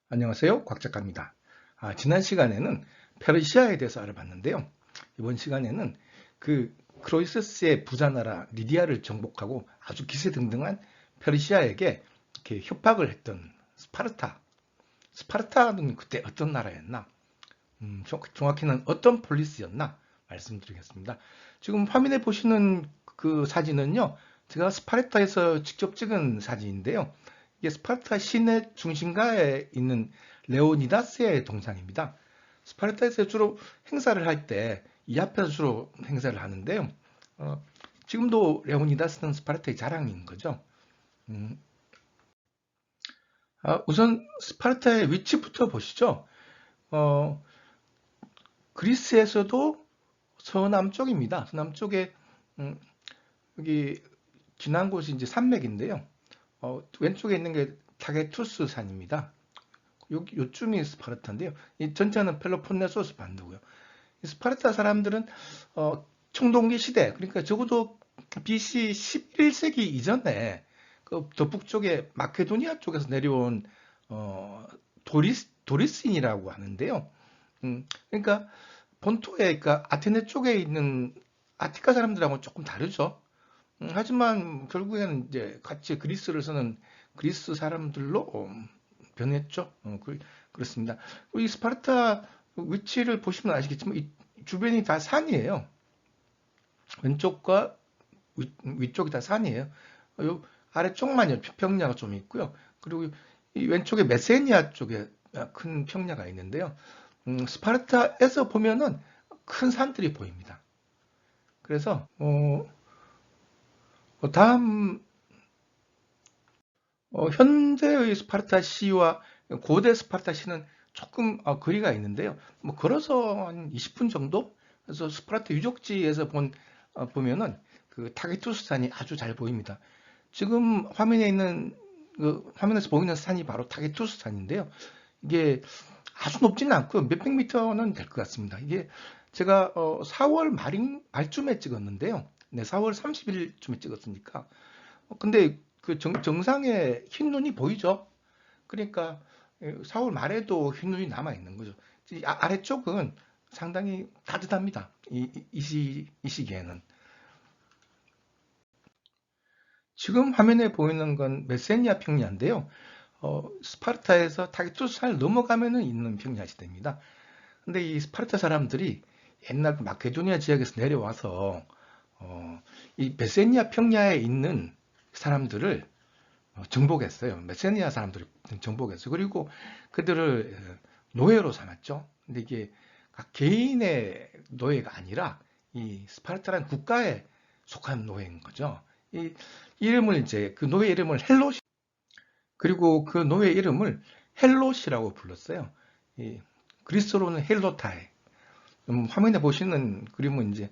안녕하세요. 곽 작가입니다. 지난 시간에는 페르시아에 대해서 알아봤는데요. 이번 시간에는 그 크로이세스의 부자나라 리디아를 정복하고 아주 기세등등한 페르시아에게 이렇게 협박을 했던 스파르타. 스파르타는 그때 어떤 나라였나? 정확히는 어떤 폴리스였나? 말씀드리겠습니다. 지금 화면에 보시는 그 사진은요. 제가 스파르타에서 직접 찍은 사진인데요. 이게 스파르타 시내 중심가에 있는 레오니다스의 동상입니다. 스파르타에서 주로 행사를 할 때 이 앞에서 주로 행사를 하는데요. 어, 지금도 레오니다스는 스파르타의 자랑인 거죠. 음, 우선 스파르타의 위치부터 보시죠. 어, 그리스에서도 서남쪽입니다. 서남쪽에 음, 여기 지난 곳이 이제 산맥인데요. 왼쪽에 있는 게 타게투스 산입니다. 요쯤이 스파르타인데요. 이 전체는 펠로폰네소스 반도고요. 이 스파르타 사람들은 청동기 시대, 그러니까 적어도 BC 11세기 이전에 그 더 북쪽에 마케도니아 쪽에서 내려온 도리스인이라고 하는데요. 그러니까 본토에, 그러니까 아테네 쪽에 있는 아티카 사람들하고는 조금 다르죠. 하지만 결국에는 이제 같이 그리스를 쓰는 그리스 사람들로 변했죠. 그렇습니다. 이 스파르타 위치를 보시면 아시겠지만 이 주변이 다 산이에요. 왼쪽과 위쪽이 다 산이에요. 요 아래쪽만 평야가 좀 있고요. 그리고 이 왼쪽에 메세니아 쪽에 큰 평야가 있는데요. 스파르타에서 보면은 큰 산들이 보입니다. 그래서 다음 현대의 스파르타 시와 고대 스파르타 시는 조금 거리가 있는데요. 뭐 걸어서 한 20분 정도? 그래서 스파르타 유적지에서 보면은 그 타게투스 산이 아주 잘 보입니다. 지금 화면에 있는 그 화면에서 보이는 산이 바로 타게투스 산인데요. 이게 아주 높지는 않고요. 몇백 미터는 될 것 같습니다. 이게 제가 4월 말쯤에 찍었는데요. 네, 4월 30일쯤에 찍었으니까 근데 그 정상에 흰 눈이 보이죠? 그러니까 4월 말에도 흰 눈이 남아 있는 거죠. 아래쪽은 상당히 따뜻합니다. 이 시기에는. 지금 화면에 보이는 건 메세니아 평야인데요. 스파르타에서 타기투스산을 넘어가면은 있는 평야 지대입니다. 근데 이 스파르타 사람들이 옛날 그 마케도니아 지역에서 내려와서 이 메세니아 평야에 있는 사람들을 정복했어요. 메세니아 사람들을 정복했어요. 그리고 그들을 노예로 삼았죠. 근데 이게 각 개인의 노예가 아니라 이 스파르타라는 국가에 속한 노예인 거죠. 이 이름을 이제 그 노예 이름을 헬롯, 그리고 그 노예 이름을 헬롯이라고 불렀어요. 이 그리스로는 헬로타에. 화면에 보시는 그림은 이제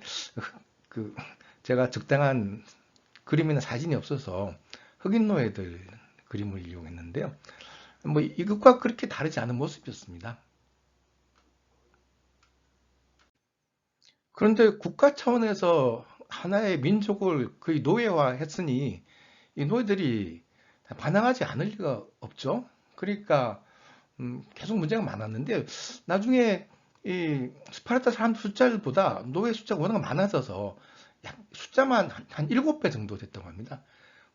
그 제가 적당한 그림이나 사진이 없어서 흑인 노예들 그림을 이용했는데요. 뭐 이것과 그렇게 다르지 않은 모습이었습니다. 그런데 국가 차원에서 하나의 민족을 거의 노예화했으니 이 노예들이 반항하지 않을 리가 없죠. 그러니까 계속 문제가 많았는데 나중에 이 스파르타 사람 숫자보다 노예 숫자가 워낙 많아져서 숫자만 한 7배 정도 됐다고 합니다.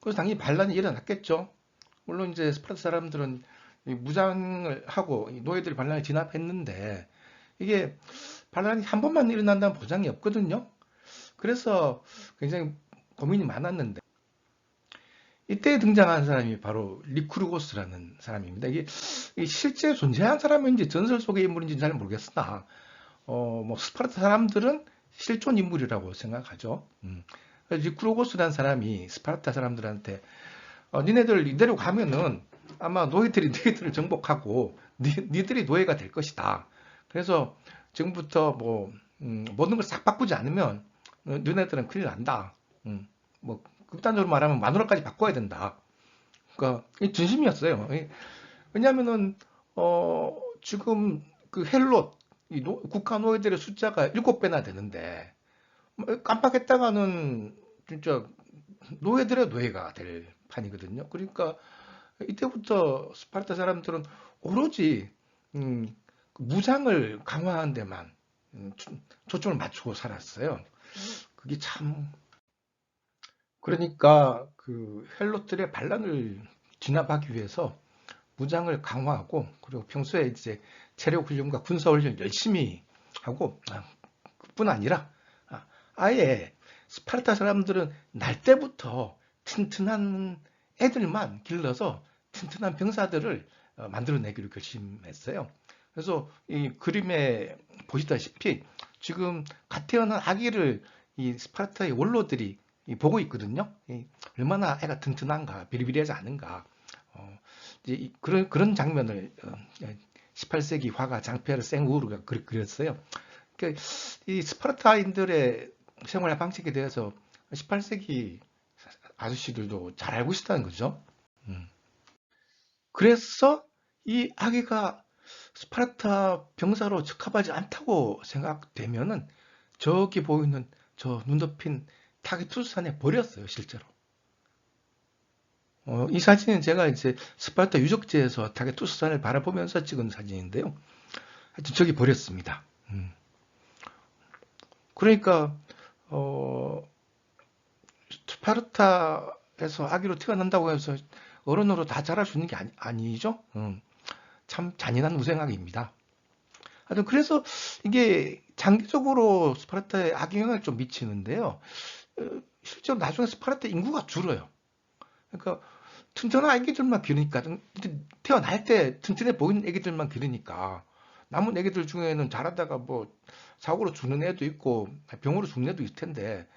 그래서 당연히 반란이 일어났겠죠. 물론 이제 스파르타 사람들은 무장을 하고 노예들이 반란에 진압했는데 이게 반란이 한 번만 일어난다는 보장이 없거든요. 그래서 굉장히 고민이 많았는데 이때 등장한 사람이 바로 리쿠르고스라는 사람입니다. 이게 실제 존재한 사람인지 전설 속의 인물인지 잘 모르겠으나 뭐 스파르타 사람들은 실존 인물이라고 생각하죠. 리쿠르고스라는 사람이 스파르타 사람들한테 니네들 이대로 가면은 아마 노예들이 너희들을 정복하고 니들이 노예가 될 것이다. 그래서 지금부터 뭐 모든 걸 싹 바꾸지 않으면 너네들은 큰일 난다. 뭐 극단적으로 말하면 마누라까지 바꿔야 된다. 그러니까 이 진심이었어요. 왜냐하면은 지금 그 헬롯 국가 노예들의 숫자가 7배나 되는데 뭐 깜빡했다가는 진짜 노예들의 노예가 될 판이거든요. 그러니까 이때부터 스파르타 사람들은 오로지 무장을 강화하는 데만 초점을 맞추고 살았어요. 그게 참 그러니까 그 헬롯들의 반란을 진압하기 위해서 무장을 강화하고 그리고 평소에 이제 체력 훈련과 군사 훈련 열심히 하고 그뿐 아니라 아예 스파르타 사람들은 날 때부터 튼튼한 애들만 길러서 튼튼한 병사들을 만들어내기로 결심했어요. 그래서 이 그림에 보시다시피 지금 갓 태어난 아기를 이 스파르타의 원로들이 보고 있거든요. 얼마나 애가 튼튼한가, 비리비리하지 않은가. 이제 그런 장면을 18세기 화가 장페르 생우르가 그렸어요. 그러니까 이 스파르타인들의 생활 방식에 대해서 18세기 아저씨들도 잘 알고 있었다는 거죠. 그래서 이 아기가 스파르타 병사로 적합하지 않다고 생각되면은 저기 보이는 저 눈 덮인 타기투스산에 버렸어요, 실제로. 이 사진은 제가 이제 스파르타 유적지에서 타기투스산을 바라보면서 찍은 사진인데요. 하여튼 저기 버렸습니다. 그러니까 어, 스파르타에서 아기로 태어난다고 해서 어른으로 다 자랄 수 있는 게 아니죠. 참 잔인한 우생학입니다. 하여튼 그래서 이게 장기적으로 스파르타에 악영향을 좀 미치는데요. 실제로 나중에 스파르타 인구가 줄어요. 그러니까 튼튼한 아기들만 기르니까 태어날 때 튼튼해 보이는 아기들만 기르니까 남은 아기들 중에는 자라다가 뭐 사고로 죽는 애도 있고 병으로 죽는 애도 있을 텐데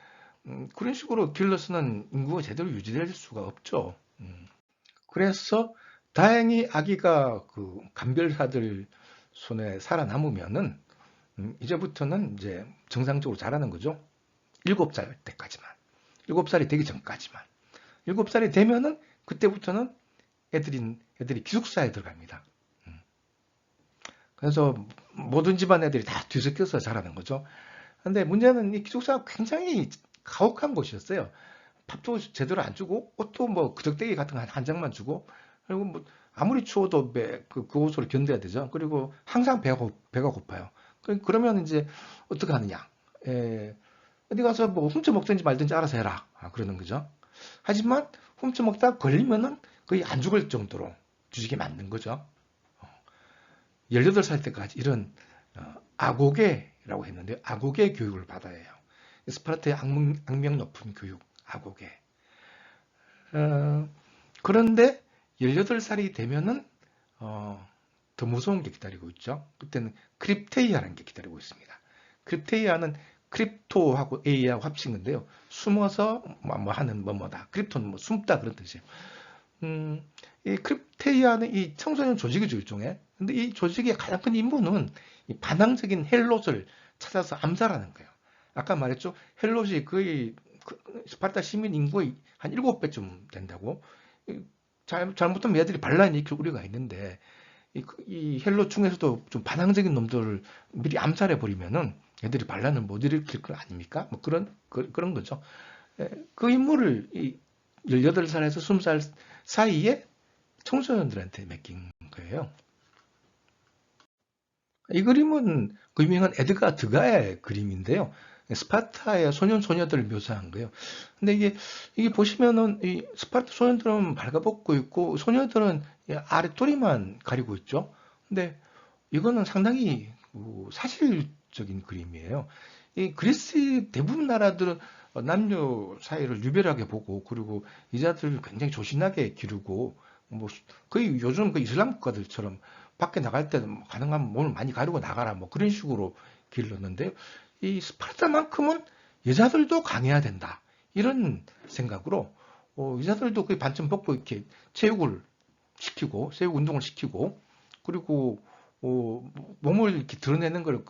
그런 식으로 길러서는 인구가 제대로 유지될 수가 없죠. 그래서 다행히 아기가 그 감별사들 손에 살아남으면은 이제부터는 이제 정상적으로 자라는 거죠. 7살 때까지만. 7살이 되기 전까지만. 7살이 되면은 그때부터는 애들이 기숙사에 들어갑니다. 그래서 모든 집안 애들이 다 뒤섞여서 자라는 거죠. 근데 문제는 이 기숙사가 굉장히 가혹한 곳이었어요. 밥도 제대로 안 주고 옷도 뭐 그적대기 같은 거 한 장만 주고 그리고 뭐 아무리 추워도 그 옷으로 견뎌야 되죠. 그리고 항상 배가 고파요. 그러면 이제 어떻게 하느냐? 어디 가서 뭐 훔쳐 먹든지 말든지 알아서 해라. 그러는 거죠. 하지만 훔쳐 먹다 걸리면은 거의 안 죽을 정도로 주식이 맞는 거죠. 18살 때까지 이런 아고게라고 했는데 아고게 교육을 받아야 해요. 스파르타의 악명 높은 교육, 아고게. 그런데 18살이 되면은 더 무서운 게 기다리고 있죠. 그때는 크립테이아라는 게 기다리고 있습니다. 크립테이아는 크립토하고 A하고 합친 건데요. 숨어서 뭐 하는 뭐다. 크립토는 뭐 숨다 그런 뜻이에요. 이 크립테이아는 이 청소년 조직이죠, 일종의. 근데 이 조직의 가장 큰 임무는 이 반항적인 헬롯을 찾아서 암살하는 거예요. 아까 말했죠. 헬롯이 거의 스파르타 시민 인구의 한 7배쯤 된다고. 잘못하면 얘들이 반란을 일으킬 우려가 있는데 이 헬롯 중에서도 좀 반항적인 놈들을 미리 암살해 버리면은 애들이 반란을 못 일으킬 거 아닙니까? 뭐 그런 거죠. 그 임무를 이 18살에서 20살 사이에 청소년들한테 맡긴 거예요. 이 그림은 그 유명한 에드가 드가의 그림인데요. 스파르타의 소년 소녀들을 묘사한 거예요. 근데 이게 보시면은 이 스파르타 소년들은 발가벗고 있고 소녀들은 아랫도리만 가리고 있죠. 근데 이거는 상당히 사실적인 그림이에요. 이 그리스 대부분 나라들은 남녀 사이를 유별하게 보고 그리고 여자들을 굉장히 조신하게 기르고 뭐 거의 요즘 그 이슬람 국가들처럼 밖에 나갈 때는 가능하면 몸을 많이 가리고 나가라 뭐 그런 식으로 길렀는데요. 이 스파르타만큼은 여자들도 강해야 된다. 이런 생각으로 여자들도 그 반쯤 벗고 이렇게 체육을 시키고 체육 운동을 시키고 그리고 몸을 이렇게 드러내는 걸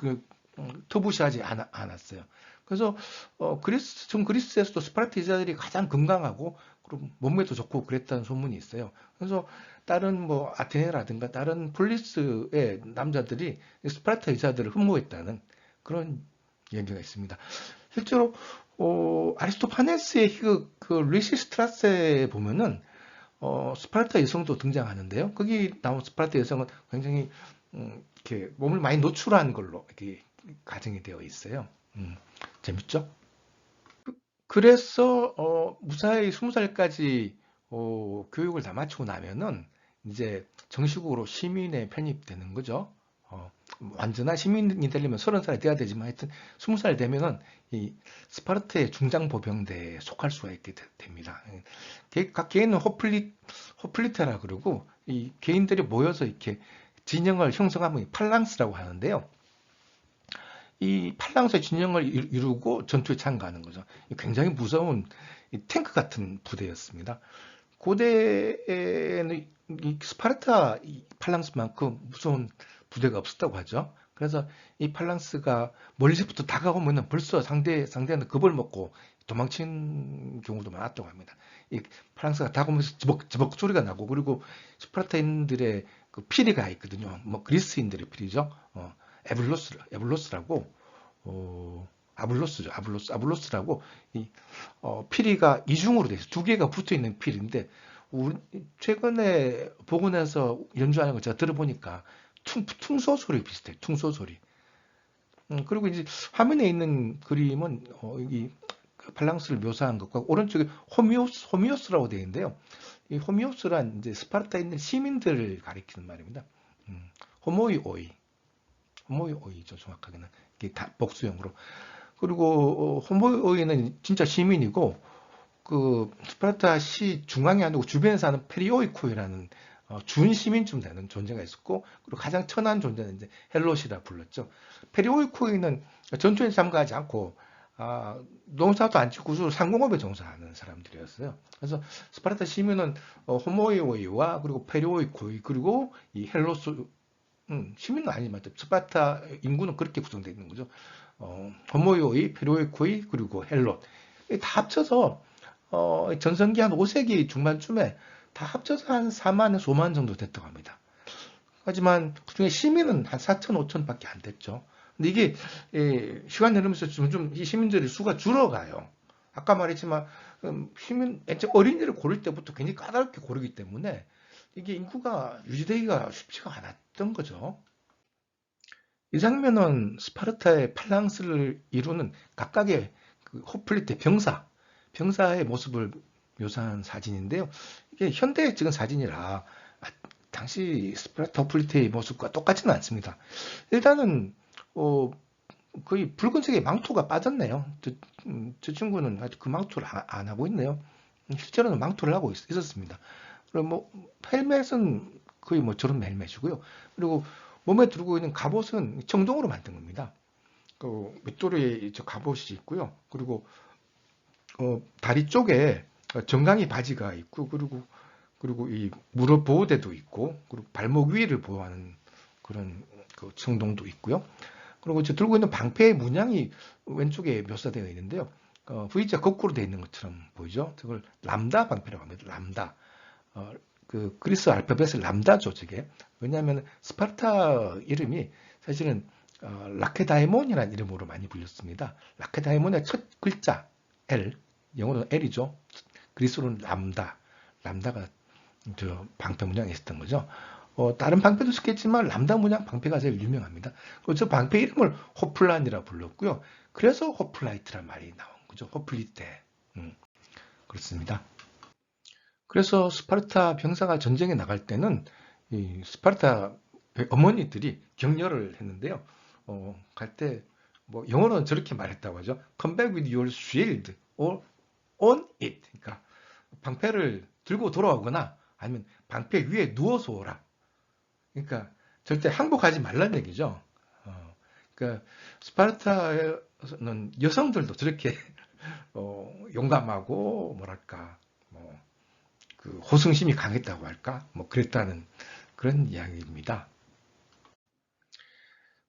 터부시하지 않았어요. 그래서 전 그리스에서도 스파르타 여자들이 가장 건강하고 그리고 몸매도 좋고 그랬다는 소문이 있어요. 그래서 다른 뭐 아테네라든가 다른 폴리스의 남자들이 스파르타 여자들을 흠모했다는 그런 얘기가 있습니다. 실제로 아리스토파네스의 그 리시스트라스에 보면은 스파르타 여성도 등장하는데요. 거기 나온 스파르타 여성은 굉장히 이렇게 몸을 많이 노출한 걸로 이렇게 가정이 되어 있어요. 재밌죠? 그래서 무사히 20살까지 교육을 다 마치고 나면은 이제 정식으로 시민에 편입되는 거죠. 완전한 시민이 되려면 30살이 돼야 되지만 하여튼 20살 되면은 이 스파르타의 중장보병대에 속할 수가 있게 됩니다. 각 개인은 호플리테라 그러고 이 개인들이 모여서 이렇게 진영을 형성하면 팔랑스라고 하는데요. 이 팔랑스의 진영을 이루고 전투에 참가하는 거죠. 굉장히 무서운 탱크 같은 부대였습니다. 고대에는 이 스파르타 팔랑스만큼 무서운 부대가 없었다고 하죠. 그래서 이 팔랑스가 멀리서부터 다가오면 벌써 상대는 겁을 먹고 도망친 경우도 많았다고 합니다. 이 팔랑스가 다가오면서 저벅 소리가 나고, 그리고 스파르타인들의 그 피리가 있거든요. 뭐 그리스인들의 피리죠. 에블로스라고, 아블로스라고, 이 피리가 이중으로 돼 있어요. 두 개가 붙어 있는 피리인데, 최근에 복원해서 연주하는 거 제가 들어보니까 퉁소 소리 비슷해요. 퉁소 소리. 그리고 이제 화면에 있는 그림은 여기 팔랑스를 묘사한 것과 오른쪽에 호미오스라고 되어 있는데요. 이 호미오스란 이제 스파르타에 있는 시민들을 가리키는 말입니다. 호모이오이죠, 정확하게는. 이게 다 복수형으로. 그리고 호모이오이는 진짜 시민이고, 그 스파르타 시 중앙이 아니고 주변에 사는 페리오이코이라는 준시민쯤 되는 존재가 있었고, 그리고 가장 천한 존재는 이제 헬롯이라 불렀죠. 페리오이코이는 전투에 참가하지 않고 농사도 안 짓고 주로 상공업에 종사하는 사람들이었어요. 그래서 스파르타 시민은 호모이오이와 그리고 페리오이코이 그리고 이 헬로스, 시민은 아니지만 스파르타 인구는 그렇게 구성되어 있는 거죠. 호모이오이, 페리오이코이 그리고 헬롯 다 합쳐서 전성기 한 5세기 중반쯤에 다 합쳐서 한 4만에서 5만 정도 됐다고 합니다. 하지만 그중에 시민은 한 4천, 5천 밖에 안 됐죠. 근데 이게 시간 흐르면서 점점 이 시민들의 수가 줄어가요. 아까 말했지만 어린이를 고를 때부터 굉장히 까다롭게 고르기 때문에 이게 인구가 유지되기가 쉽지가 않았던 거죠. 이 장면은 스파르타의 팔랑스를 이루는 각각의 그 호플리테 병사의 모습을 묘사한 사진인데요. 이게 현대에 찍은 사진이라 당시 스파르타 호플리테의 모습과 똑같지는 않습니다. 일단은 거의 붉은색의 망토가 빠졌네요. 저 친구는 아직 그 망토를 안 하고 있네요. 실제로는 망토를 하고 있었습니다. 그리고 뭐 헬멧은 거의 뭐 저런 헬멧이고요. 그리고 몸에 들고 있는 갑옷은 청동으로 만든 겁니다. 그 밑도리에 저 갑옷이 있고요. 그리고 다리 쪽에 정강이 바지가 있고, 그리고 이 무릎 보호대도 있고, 그리고 발목 위를 보호하는 그런 그 청동도 있고요. 그리고 저 들고 있는 방패의 문양이 왼쪽에 묘사되어 있는데요. V자 거꾸로 되어 있는 것처럼 보이죠? 그걸 람다 방패라고 합니다. 람다. 그 그리스 알파벳을 람다죠, 저게. 왜냐하면 스파르타 이름이 사실은 라케다이몬이라는 이름으로 많이 불렸습니다. 라케다이몬의 첫 글자 L, 영어로는 L이죠. 그리스로는 람다가 저 방패 문양에 있었던 거죠. 다른 방패도 쓰겠지만 람다 문양 방패가 제일 유명합니다. 그리고 저 방패 이름을 호플란이라 불렀고요. 그래서 호플라이트란 말이 나온 거죠. 호플리테. 그렇습니다. 그래서 스파르타 병사가 전쟁에 나갈 때는 이 스파르타 어머니들이 격려를 했는데요. 갈 때 뭐 영어로는 저렇게 말했다고 하죠. Come back with your shield or on it. 그러니까 방패를 들고 돌아오거나 아니면 방패 위에 누워서 오라. 그러니까 절대 항복하지 말라는 얘기죠. 그러니까 스파르타는 여성들도 저렇게 용감하고 뭐랄까 그 호승심이 강했다고 할까 뭐 그랬다는 그런 이야기입니다.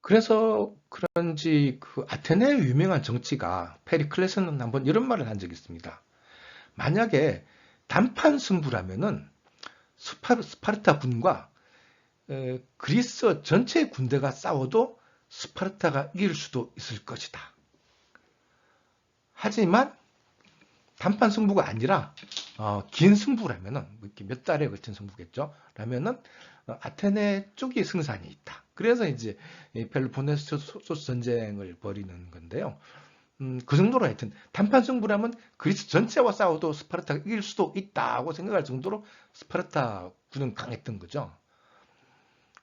그래서 그런지 그 아테네의 유명한 정치가 페리클레스는 한번 이런 말을 한 적이 있습니다. 만약에 단판 승부라면은 스파르타 군과 그리스 전체 군대가 싸워도 스파르타가 이길 수도 있을 것이다. 하지만 단판 승부가 아니라 긴 승부라면은 이렇게 몇 달에 걸친 승부겠죠. 라면은 아테네 쪽이 승산이 있다. 그래서 이제 이 펠로폰네소스 전쟁을 벌이는 건데요. 그 정도로 하여튼 단판 승부라면 그리스 전체와 싸워도 스파르타가 이길 수도 있다고 생각할 정도로 스파르타 군은 강했던 거죠.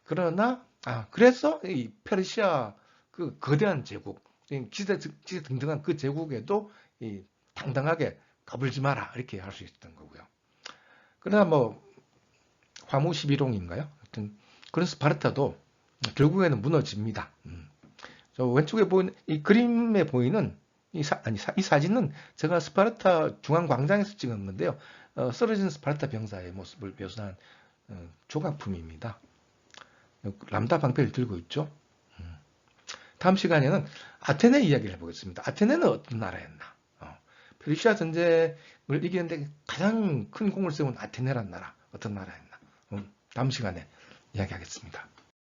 그러나 그래서 이 페르시아 그 거대한 제국, 기세 등등한 그 제국에도 이 당당하게 가불지 마라 이렇게 할 수 있었던 거고요. 그러나 뭐 화무 11홍인가요? 하여튼 그런 스파르타도 결국에는 무너집니다. 저 왼쪽에 보이는 이 그림에 보이는 이 사진은 제가 스파르타 중앙광장에서 찍은 건데요. 쓰러진 스파르타 병사의 모습을 묘사한 조각품입니다. 람다 방패를 들고 있죠. 다음 시간에는 아테네 이야기를 해보겠습니다. 아테네는 어떤 나라였나? 페르시아 전쟁을 이기는데 가장 큰 공을 세운 아테네란 나라, 어떤 나라였나? 다음 시간에 이야기하겠습니다.